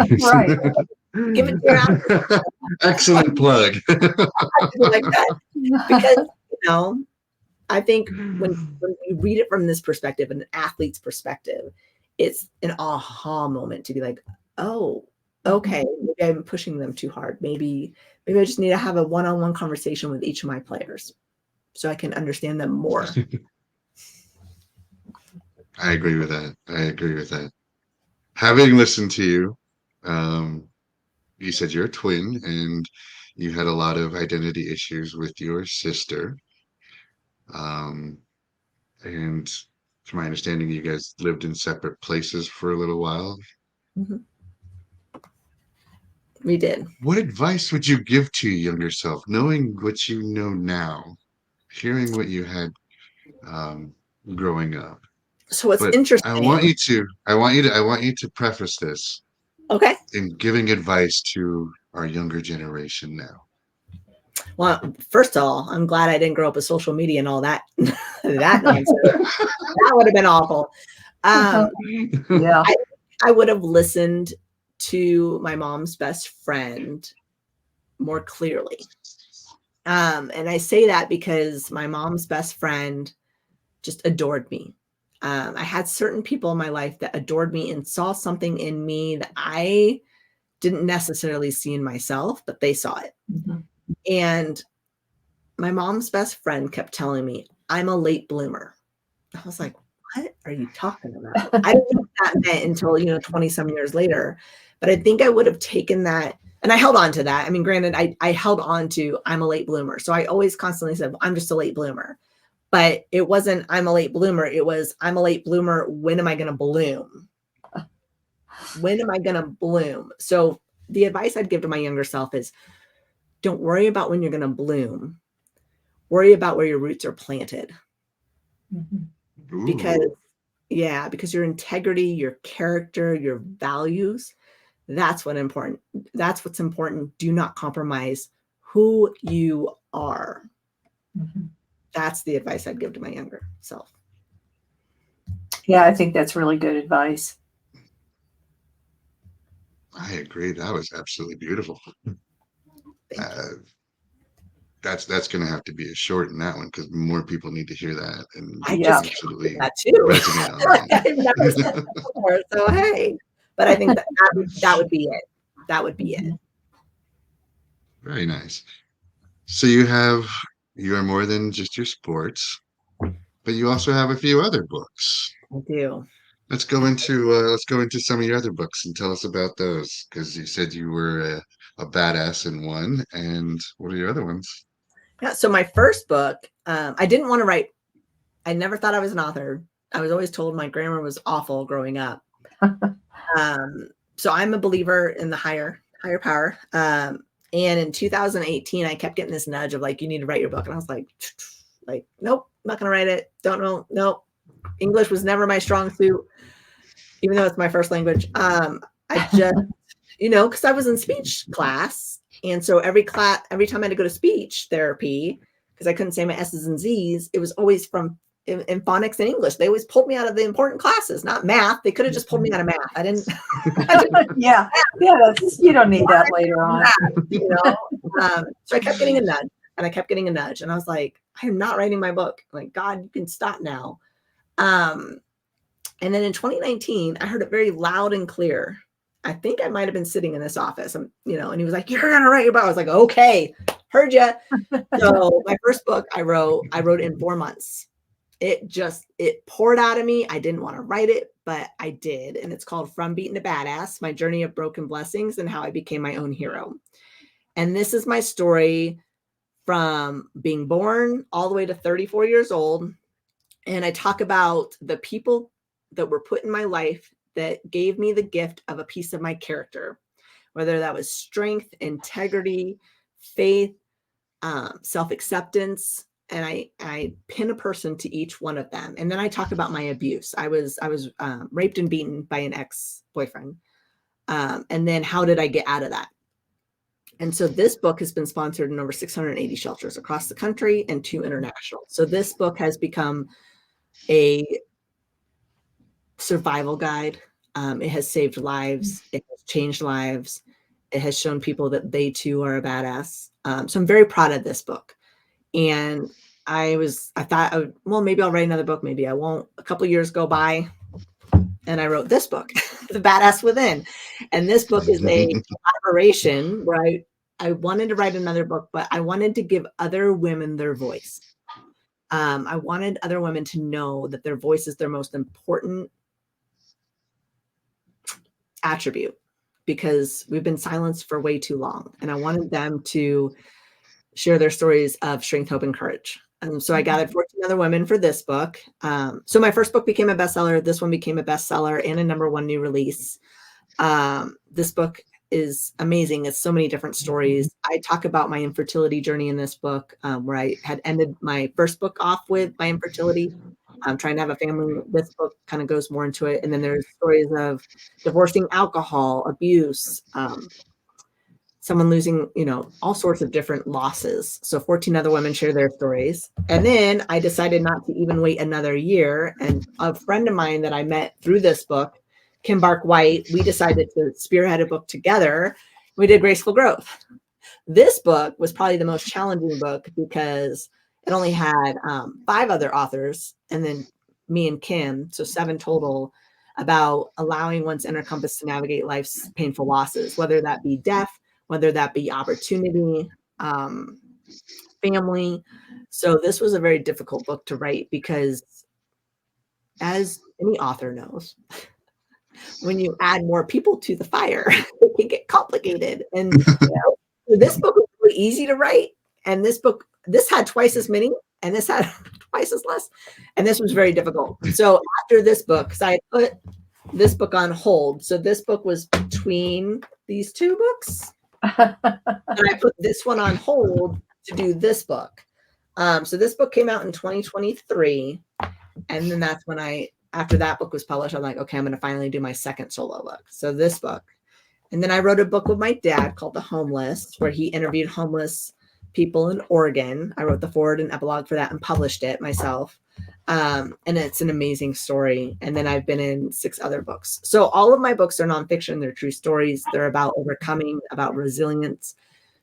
Give it to your athletes. Excellent plug. Like that. Because, you know, I think when you read it from this perspective, an athlete's perspective, it's an aha moment to be like, oh, okay, maybe I'm pushing them too hard. Maybe I just need to have a one-on-one conversation with each of my players so I can understand them more. I agree with that. Having listened to you, you said you're a twin and you had a lot of identity issues with your sister. And from my understanding, you guys lived in separate places for a little while. We did. What advice would you give to your younger self, knowing what you know now, hearing what you had growing up? So what's But interesting. I want you to preface this. Okay. In giving advice to our younger generation now. Well, first of all, I'm glad I didn't grow up with social media and all that. That nonsense. That would have been awful. Yeah. I would have listened to my mom's best friend more clearly. And I say that because my mom's best friend just adored me. I had certain people in my life that adored me and saw something in me that I didn't necessarily see in myself, but they saw it. And my mom's best friend kept telling me, I'm a late bloomer. I was like, what are you talking about? I didn't know what that meant until, 20 some years later. But I think I would have taken that, and I held on to that. I mean, granted, I held on to I'm a late bloomer. So I always constantly said, well, I'm just a late bloomer. But it wasn't I'm a late bloomer. It was I'm a late bloomer. When am I going to bloom? When am I going to bloom? So the advice I'd give to my younger self is don't worry about when you're going to bloom. Worry about where your roots are planted. Because your integrity, your character, your values, that's what's important. Do not compromise who you are. That's the advice I'd give to my younger self. Yeah, I think that's really good advice. I agree. That was absolutely beautiful. That's going to have to be a short in that one because more people need to hear that. And I just absolutely that too. Resonate on that. I've never said that before, so hey. But I think that would be it. That would be it. Very nice. So you are more than just your sports, but you also have a few other books. I do. Let's go into some of your other books and tell us about those because you said you were a badass in one, and what are your other ones? Yeah. So my first book, I didn't want to write. I never thought I was an author. I was always told my grammar was awful growing up. So I'm a believer in the higher power. And in 2018, I kept getting this nudge of like, you need to write your book. And I was like, nope, not going to write it. Don't know. Nope. English was never my strong suit, even though it's my first language. I just, because I was in speech class. And so every time I had to go to speech therapy, because I couldn't say my S's and Z's, it was always from in phonics and English. They always pulled me out of the important classes, not math. They could have just pulled me out of math. I didn't. Yeah. You don't need that later on. So I kept getting a nudge and I kept getting a nudge. And I was like, I am not writing my book. Like, God, you can stop now. And then in 2019, I heard it very loud and clear. I think I might have been sitting in this office, and he was like, you're going to write your book. I was like, okay, heard you. So my first book I wrote in 4 months. It poured out of me. I didn't want to write it, but I did. And it's called From Beaten to Badass, My Journey of Broken Blessings and How I Became My Own Hero. And this is my story from being born all the way to 34 years old. And I talk about the people that were put in my life that gave me the gift of a piece of my character, whether that was strength, integrity, faith, self-acceptance. And I pin a person to each one of them. And then I talk about my abuse. I was raped and beaten by an ex-boyfriend. And then how did I get out of that? And so this book has been sponsored in over 680 shelters across the country and 2 international. So this book has become a survival guide. It has saved lives. It has changed lives. It has shown people that they too are a badass. So I'm very proud of this book. And I thought, maybe I'll write another book. Maybe I won't. A couple of years go by and I wrote this book, The Badass Within. And this book is a collaboration where I wanted to write another book, but I wanted to give other women their voice. I wanted other women to know that their voice is their most important attribute, because we've been silenced for way too long. And I wanted them to share their stories of strength, hope, and courage. And so I gathered 14 other women for this book. So my first book became a bestseller. This one became a bestseller and a #1 new release. This book is amazing. It's so many different stories. I talk about my infertility journey in this book, where I had ended my first book off with my infertility. I'm trying to have a family. This book kind of goes more into it. And then there's stories of divorcing, alcohol, abuse, someone losing, all sorts of different losses. So 14 other women share their stories. And then I decided not to even wait another year. And a friend of mine that I met through this book, Kim Bark-White, we decided to spearhead a book together. We did Graceful Growth. This book was probably the most challenging book because it only had 5 other authors and then me and Kim, so 7 total, about allowing one's inner compass to navigate life's painful losses, whether that be death, whether that be opportunity, family. So this was a very difficult book to write because, as any author knows, when you add more people to the fire, it can get complicated. And this book was really easy to write. And this had twice as many, and this had twice as less. And this was very difficult. So after this book, because I put this book on hold. So this book was between these 2 books. And I put this one on hold to do this book. So this book came out in 2023. And then that's when after that book was published, I'm like, okay, I'm going to finally do my second solo book. So this book. And then I wrote a book with my dad called The Homeless, where he interviewed homeless people in Oregon. I wrote the foreword and epilogue for that and published it myself. And it's an amazing story. And then I've been in 6 other books. So all of my books are nonfiction. They're true stories. They're about overcoming, about resilience,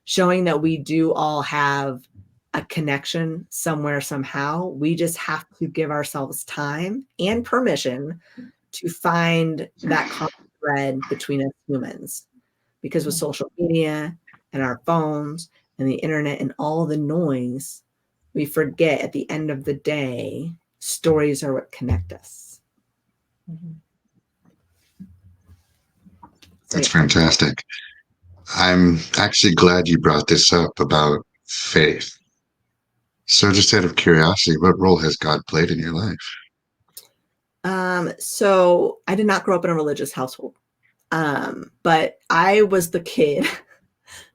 showing that we do all have a connection somewhere, somehow. We just have to give ourselves time and permission to find that common thread between us humans. Because with social media and our phones and the internet and all the noise, we forget at the end of the day, stories are what connect us. That's fantastic. I'm actually glad you brought this up about faith. So just out of curiosity, what role has God played in your life? So I did not grow up in a religious household, but I was the kid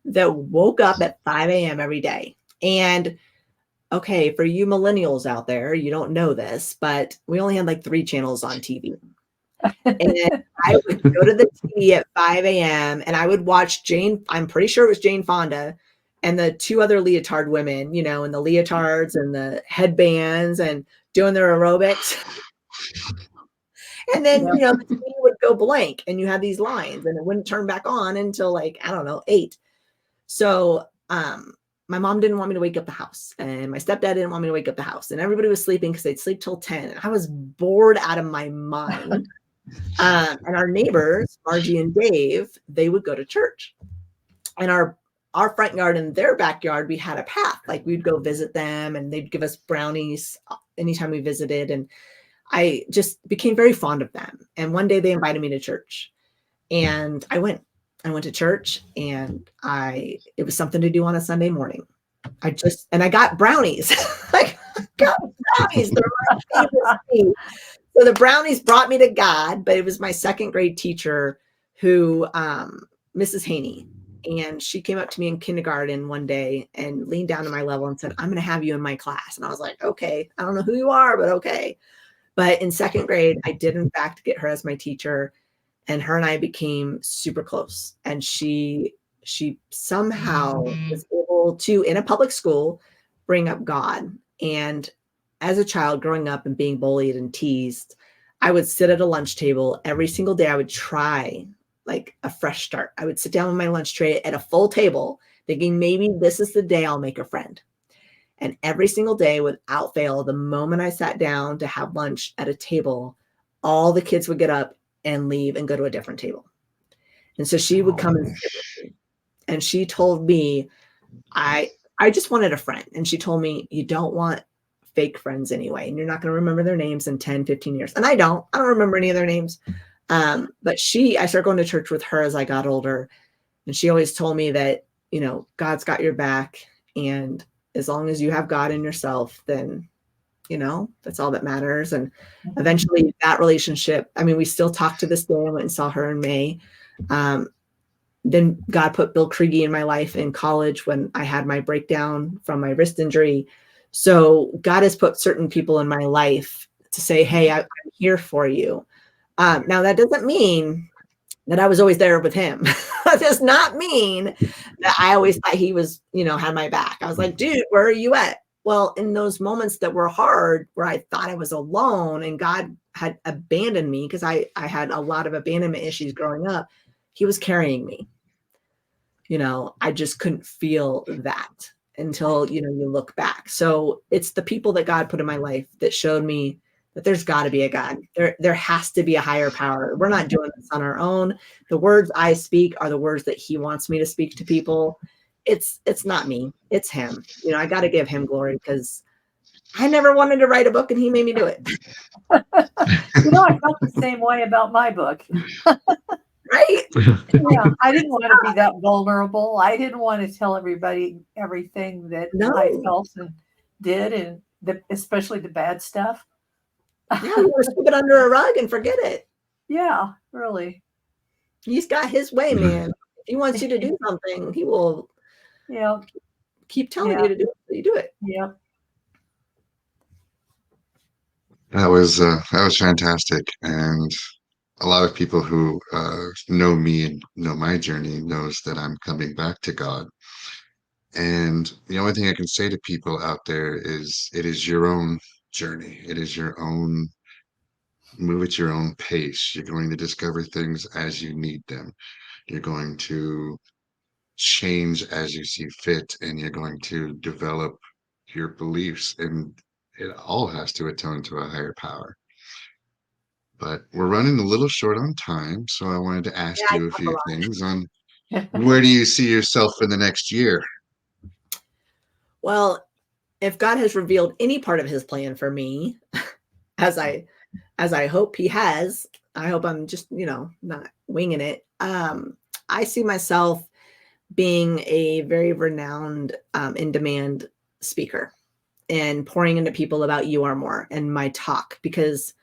that woke up at 5 a.m. every day. And okay, for you millennials out there, you don't know this, but we only had like 3 channels on TV. And I would go to the TV at 5 a.m. and I would watch Jane, I'm pretty sure it was Jane Fonda and the 2 other leotard women, you know, in the leotards and the headbands and doing their aerobics. And then, you know, the TV would go blank and you had these lines and it wouldn't turn back on until like, I don't know, 8. So, my mom didn't want me to wake up the house and my stepdad didn't want me to wake up the house and everybody was sleeping because they'd sleep till 10. And I was bored out of my mind. And our neighbors, Margie and Dave, they would go to church. And our front yard and their backyard, we had a path. Like we'd go visit them and they'd give us brownies anytime we visited. And I just became very fond of them. And one day they invited me to church and I went to church and it was something to do on a Sunday morning. I got brownies. I got brownies. They're my favorite thing. So the brownies brought me to God, but it was my 2nd grade teacher who, Mrs. Haney, and she came up to me in kindergarten one day and leaned down to my level and said, I'm going to have you in my class. And I was like, okay, I don't know who you are, but okay. But in 2nd grade, I did in fact get her as my teacher. And her and I became super close. And she somehow was able to, in a public school, bring up God. And as a child growing up and being bullied and teased, I would sit at a lunch table every single day. I would try like a fresh start. I would sit down with my lunch tray at a full table thinking maybe this is the day I'll make a friend. And every single day without fail, the moment I sat down to have lunch at a table, all the kids would get up and leave and go to a different table. And so she would come and sit with me. And she told me, I just wanted a friend. And she told me, you don't want fake friends anyway. And you're not going to remember their names in 10, 15 years. And I don't remember any of their names. But I started going to church with her as I got older. And she always told me that, you know, God's got your back. And as long as you have God in yourself, then, you know, that's all that matters. And eventually that relationship, I mean, we still talk to this day. I went and saw her in May. Then God put Bill Kriege in my life in college when I had my breakdown from my wrist injury. So God has put certain people in my life to say, hey, I'm here for you. Now that doesn't mean that I was always there with him. That does not mean that I always thought he was, you know, had my back. I was like, dude, where are you at? Well, in those moments that were hard, where I thought I was alone and God had abandoned me because I had a lot of abandonment issues growing up, he was carrying me. You know, I just couldn't feel that until, you know, you look back. So it's the people that God put in my life that showed me that there's got to be a God. There has to be a higher power. We're not doing this on our own. The words I speak are the words that he wants me to speak to people. It's not me. It's him. You know, I got to give him glory because I never wanted to write a book and he made me do it. You know, I felt the same way about my book. Right? Yeah, I didn't want to be that vulnerable. I didn't want to tell everybody everything that I felt and did, and especially the bad stuff. Yeah, you want to sweep it under a rug and forget it. Yeah, really. He's got his way, man. If he wants you to do something, he will keep telling you to do it until you do it. Yeah. That was fantastic. And a lot of people who know me and know my journey knows that I'm coming back to God. And the only thing I can say to people out there is it is your own journey. It is your own, move at your own pace. You're going to discover things as you need them. You're going to change as you see fit, and you're going to develop your beliefs. And it all has to atone to a higher power. But we're running a little short on time, so I wanted to ask you a few things on where do you see yourself in the next year? Well, if God has revealed any part of his plan for me, as I hope he has, I hope I'm just, you know, not winging it. I see myself being a very renowned, in-demand speaker and pouring into people about You Are More and my talk, because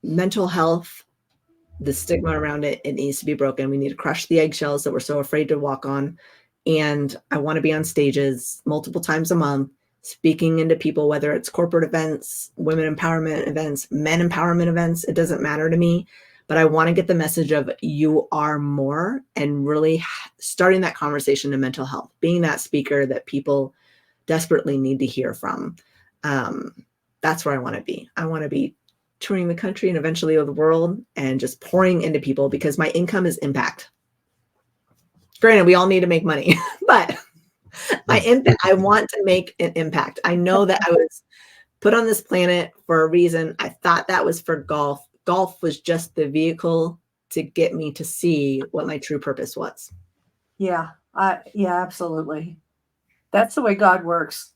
mental health, the stigma around it, it needs to be broken. We need to crush the eggshells that we're so afraid to walk on. And I want to be on stages multiple times a month, speaking into people, whether it's corporate events, women empowerment events, men empowerment events. It doesn't matter to me, but I want to get the message of you are more, and really starting that conversation in mental health, being that speaker that people desperately need to hear from. That's where I want to be. I want to be touring the country and eventually the world and just pouring into people, because my income is impact. Granted, we all need to make money, but I want to make an impact. I know that I was put on this planet for a reason. I thought that was for golf. Golf was just the vehicle to get me to see what my true purpose was. Yeah, yeah, absolutely. That's the way God works.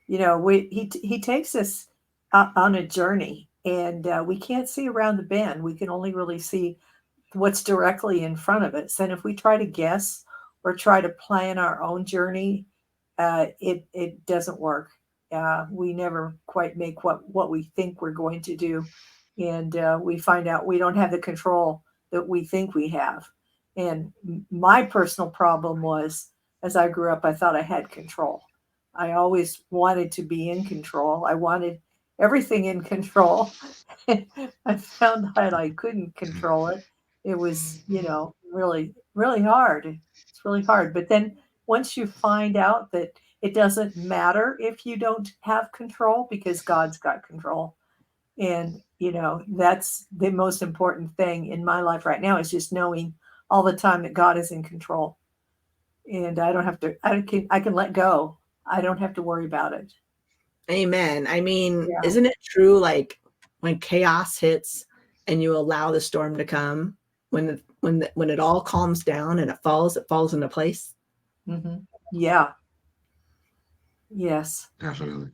You know, he takes us on a journey, and we can't see around the bend. We can only really see what's directly in front of us. And if we try to guess or try to plan our own journey, it doesn't work. We never quite make what we think we're going to do, and we find out we don't have the control that we think we have. And my personal problem was, as I grew up, I thought I had control. I always wanted to be in control. I wanted everything in control. I found that I couldn't control it. It was, really, really hard. It's really hard. But then once you find out that it doesn't matter if you don't have control, because God's got control. And, that's the most important thing in my life right now, is just knowing all the time that God is in control. And I don't have to, I can let go. I don't have to worry about it. Amen. I mean, Yeah. Isn't it true? Like when chaos hits and you allow the storm to come, when it all calms down and it falls into place. Mm-hmm. Yeah. Yes. Definitely.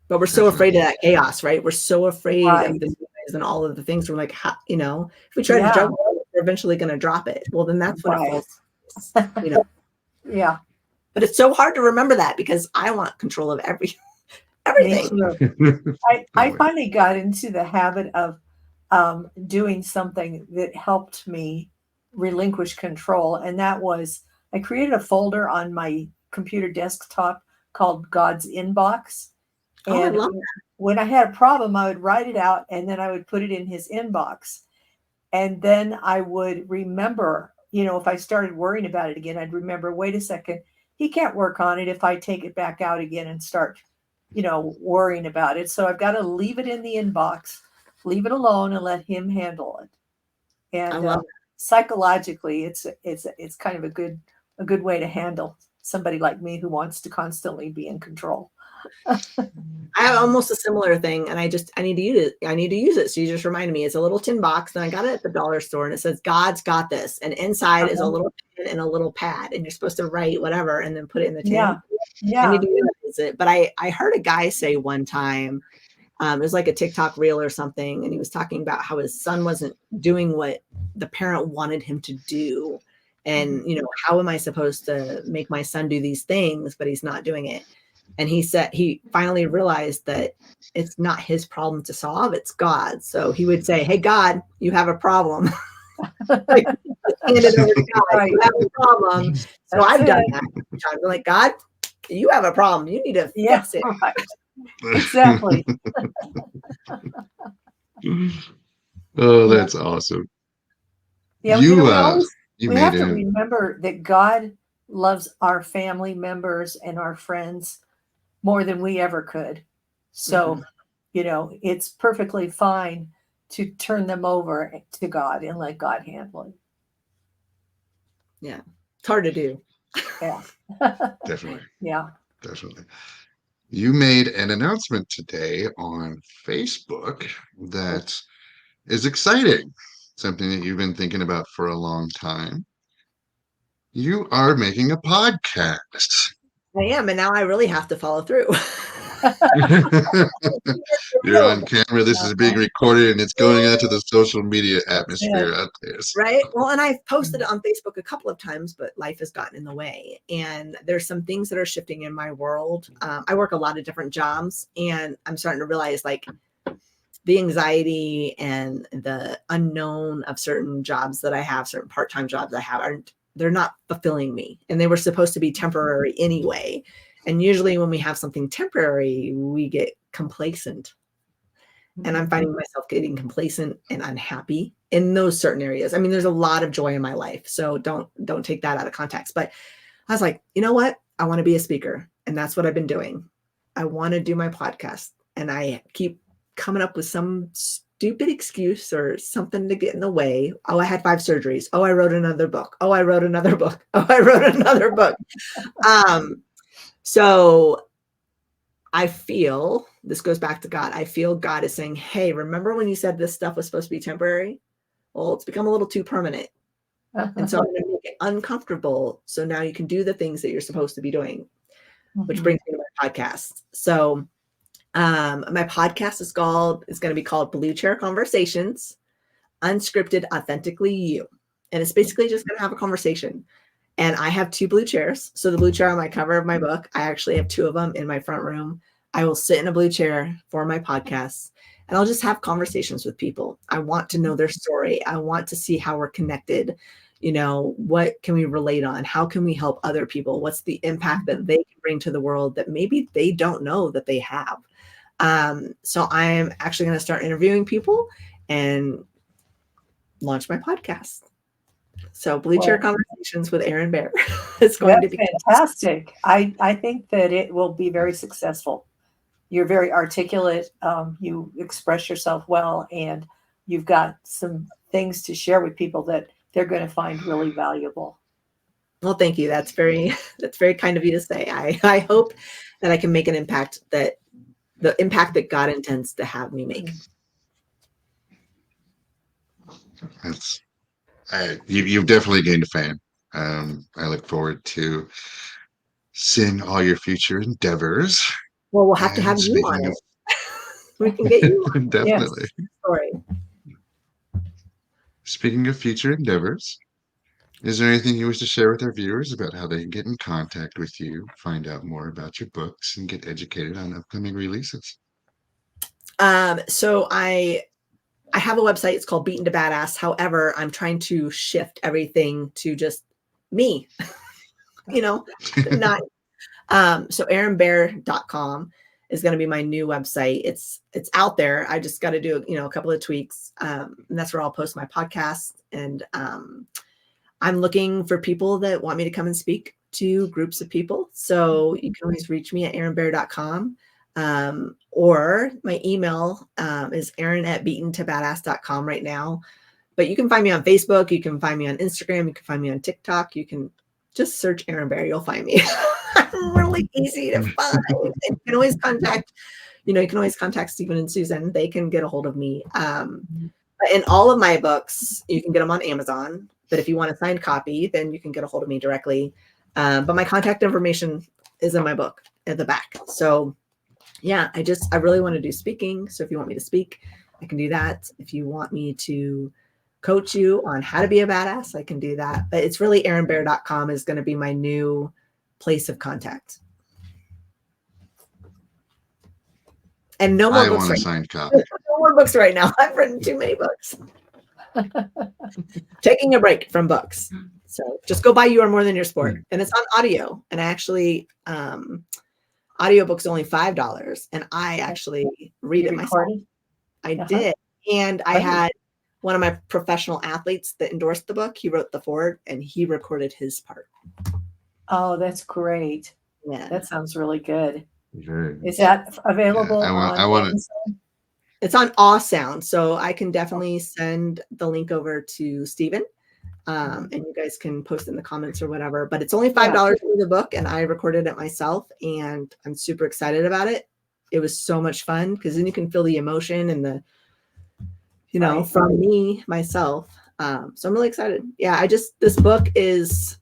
But we're so afraid of that chaos, right? We're so afraid Right. of the noise and all of the things. We're like, if we try to juggle it, we're eventually going to drop it. Well, then that's when it falls. Yeah. But it's so hard to remember that, because I want control of everything. Me too. I finally got into the habit of doing something that helped me relinquish control. And that was, I created a folder on my computer desktop called God's Inbox. Oh, And I love that. when I had a problem, I would write it out and then I would put it in his inbox. And then I would remember, if I started worrying about it again, I'd remember, wait a second, he can't work on it if I take it back out again and start, worrying about it. So I've got to leave it in the inbox, leave it alone, and let him handle it. And I love psychologically, it's kind of a good way to handle somebody like me who wants to constantly be in control. I have almost a similar thing, and I need to use it. So you just reminded me. It's a little tin box, and I got it at the dollar store, and it says "God's got this," and inside is a little pen and a little pad, and you're supposed to write whatever and then put it in the tin. Yeah. I need to use it. But I heard a guy say one time, it was like a TikTok reel or something, and he was talking about how his son wasn't doing what the parent wanted him to do, and how am I supposed to make my son do these things, but he's not doing it. And he said he finally realized that it's not his problem to solve, it's God. So he would say, "Hey, God, you have a problem." Like, hand it over to God. Right. You have a problem. So I've done that. I'm like, God, you have a problem. You need to fix it. Right. Exactly. Oh, that's awesome. Yeah, we have to remember that God loves our family members and our friends more than we ever could. So, it's perfectly fine to turn them over to God and let God handle it. Yeah. It's hard to do. Yeah. Definitely. Yeah. Definitely. You made an announcement today on Facebook that is exciting. Something that you've been thinking about for a long time. You are making a podcast. I am, and now I really have to follow through. You're on camera. This is being recorded, and it's going out to the social media atmosphere out there. Right. Well, and I've posted it on Facebook a couple of times, but life has gotten in the way. And there's some things that are shifting in my world. I work a lot of different jobs, and I'm starting to realize, like, the anxiety and the unknown of certain jobs that I have, certain part-time jobs I have, they're not fulfilling me, and they were supposed to be temporary anyway. And usually when we have something temporary, we get complacent. And I'm finding myself getting complacent and unhappy in those certain areas. I mean, there's a lot of joy in my life, so don't take that out of context. But I was like, you know what? I want to be a speaker, and that's what I've been doing. I want to do my podcast, and I keep coming up with some stupid excuse or something to get in the way. Oh, I had 5 surgeries. Oh, I wrote another book. Oh, I wrote another book. Oh, I wrote another book. So I feel, this goes back to God. I feel God is saying, hey, remember when you said this stuff was supposed to be temporary? Well, it's become a little too permanent. And so I'm going to make it uncomfortable. So now you can do the things that you're supposed to be doing, which brings me to my podcast. So my podcast is going to be called Blue Chair Conversations, Unscripted, Authentically You. And it's basically just going to have a conversation. And I have 2 blue chairs. So the blue chair on my cover of my book, I actually have 2 of them in my front room. I will sit in a blue chair for my podcast, and I'll just have conversations with people. I want to know their story. I want to see how we're connected. You know, what can we relate on? How can we help other people? What's the impact that they can bring to the world that maybe they don't know that they have? So I'm actually going to start interviewing people and launch my podcast. So Blue Chair Conversations with Erin Baer. It's going to be fantastic. I think that it will be very successful. You're very articulate. You express yourself well, and you've got some things to share with people that they're going to find really valuable. Well, thank you. That's very kind of you to say. I hope that I can make an impact, that the impact that God intends to have me make. You've definitely gained a fan. I look forward to seeing all your future endeavors. Well, we'll have to have you on it. We can get you on. Definitely. Yes. Sorry. Speaking of future endeavors, is there anything you wish to share with our viewers about how they can get in contact with you, find out more about your books, and get educated on upcoming releases? So I have a website. It's called Beaten to Badass. However, I'm trying to shift everything to just me, not, so erinbaer.com is going to be my new website. It's out there. I just got to do, a couple of tweaks. And that's where I'll post my podcast. And, I'm looking for people that want me to come and speak to groups of people. So you can always reach me at erinbaer.com. Or my email is erin@beatentobadass.com right now. But you can find me on Facebook. You can find me on Instagram. You can find me on TikTok. You can just search Erin Baer. You'll find me. I'm really easy to find. You can always contact Stephen and Susan. They can get a hold of me. In all of my books, you can get them on Amazon. But if you want a signed copy, then you can get a hold of me directly. But my contact information is in my book at the back. So yeah, I really want to do speaking. So if you want me to speak, I can do that. If you want me to coach you on how to be a badass, I can do that. But it's really erinbaer.com is going to be my new place of contact. And no more books. I want a signed copy. No more books right now. I've written too many books. Taking a break from books. So just go buy You Are More Than Your Sport. And it's on audio. And I actually, audiobook's only $5. And I actually read it myself. I did. And I had one of my professional athletes that endorsed the book. He wrote the foreword and he recorded his part. Oh, that's great. Yeah. That sounds really good. Very Is that available on Amazon? It's on Awesound, so I can definitely send the link over to Stephen, and you guys can post in the comments or whatever. But it's only $5 for the book, and I recorded it myself, and I'm super excited about it. It was so much fun because then you can feel the emotion and the, from me myself. So I'm really excited. Yeah, this book is.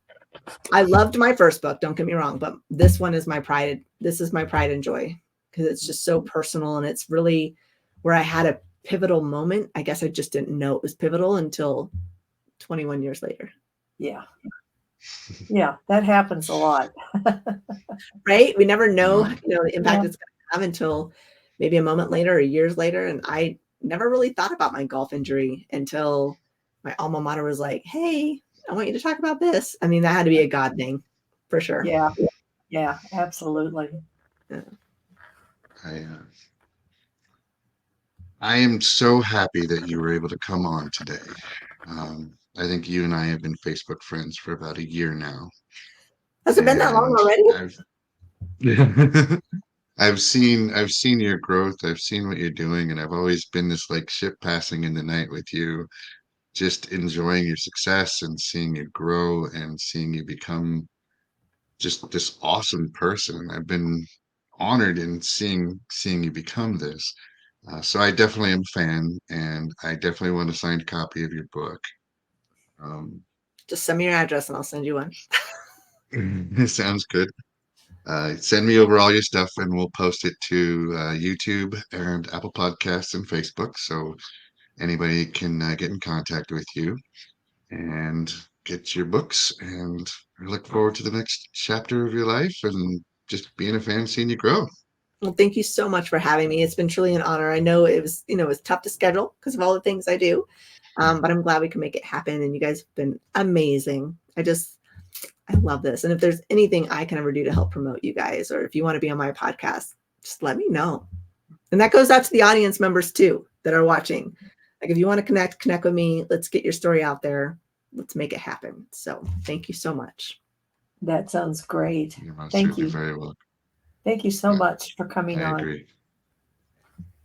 I loved my first book. Don't get me wrong, but this one is my pride. This is my pride and joy because it's just so personal, and it's really where I had a pivotal moment. I guess I just didn't know it was pivotal until 21 years later. Yeah. Yeah, that happens a lot. Right? We never know, the impact it's going to have until maybe a moment later or years later. And I never really thought about my golf injury until my alma mater was like, hey, I want you to talk about this. I mean, that had to be a God thing for sure. Yeah. Yeah, absolutely. I am so happy that you were able to come on today. I think you and I have been Facebook friends for about a year now. Has it been that long already? I've seen your growth. I've seen what you're doing, and I've always been this like ship passing in the night with you, just enjoying your success and seeing you grow and seeing you become just this awesome person. I've been honored in seeing you become this. So I definitely am a fan, and I definitely want a signed copy of your book. Just send me your address and I'll send you one. It sounds good. Send me over all your stuff, and we'll post it to YouTube and Apple Podcasts and Facebook, so anybody can get in contact with you and get your books. And I look forward to the next chapter of your life and just being a fan, seeing you grow. Well, thank you so much for having me. It's been truly an honor. I know it was, it was tough to schedule because of all the things I do, but I'm glad we can make it happen. And you guys have been amazing. I love this. And if there's anything I can ever do to help promote you guys, or if you want to be on my podcast, just let me know. And that goes out to the audience members too that are watching. Like, if you want to connect with me, let's get your story out there. Let's make it happen. So thank you so much. That sounds great. Thank you. Very well. Thank you so much for coming on. I agree.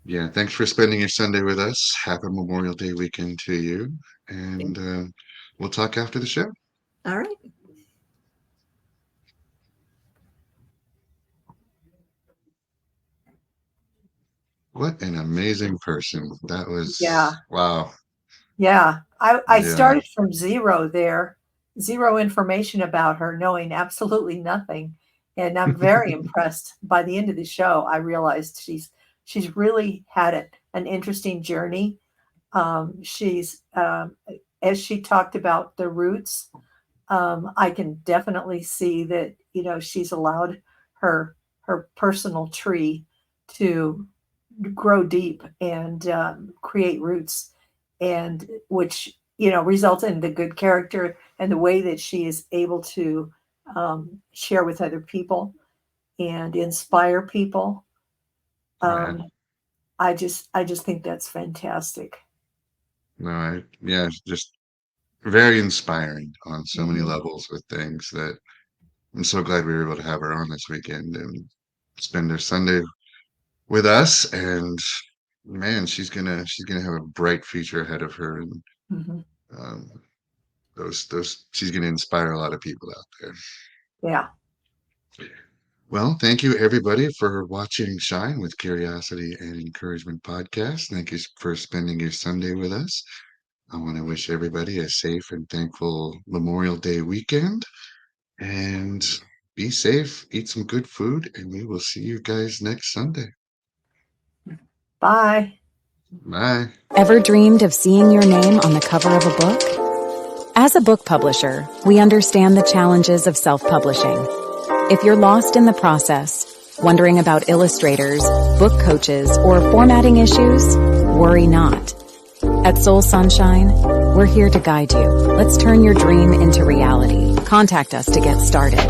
Yeah, thanks for spending your Sunday with us. Happy Memorial Day weekend to you. And we'll talk after the show. All right. What an amazing person. That was, wow. Yeah. I started from zero there, zero information about her, knowing absolutely nothing. And I'm very impressed. By the end of the show, I realized she's really had an interesting journey. She's as she talked about the roots, I can definitely see that, she's allowed her personal tree to grow deep and create roots, and which results in the good character and the way that she is able to share with other people and inspire people. I just think that's fantastic. No, just very inspiring on so many levels with things that I'm so glad we were able to have her on this weekend and spend her Sunday with us. And man, she's gonna have a bright future ahead of her, and she's gonna inspire a lot of people out there. Yeah. Well, thank you everybody for watching Shine with Curiosity and Encouragement podcast. Thank you for spending your Sunday with us. I want to wish everybody a safe and thankful Memorial Day weekend, and be safe, eat some good food, and we will see you guys next Sunday. Bye. Bye. Ever dreamed of seeing your name on the cover of a book? As a book publisher, we understand the challenges of self-publishing. If you're lost in the process, wondering about illustrators, book coaches, or formatting issues, worry not. At Soul Sunshine, we're here to guide you. Let's turn your dream into reality. Contact us to get started.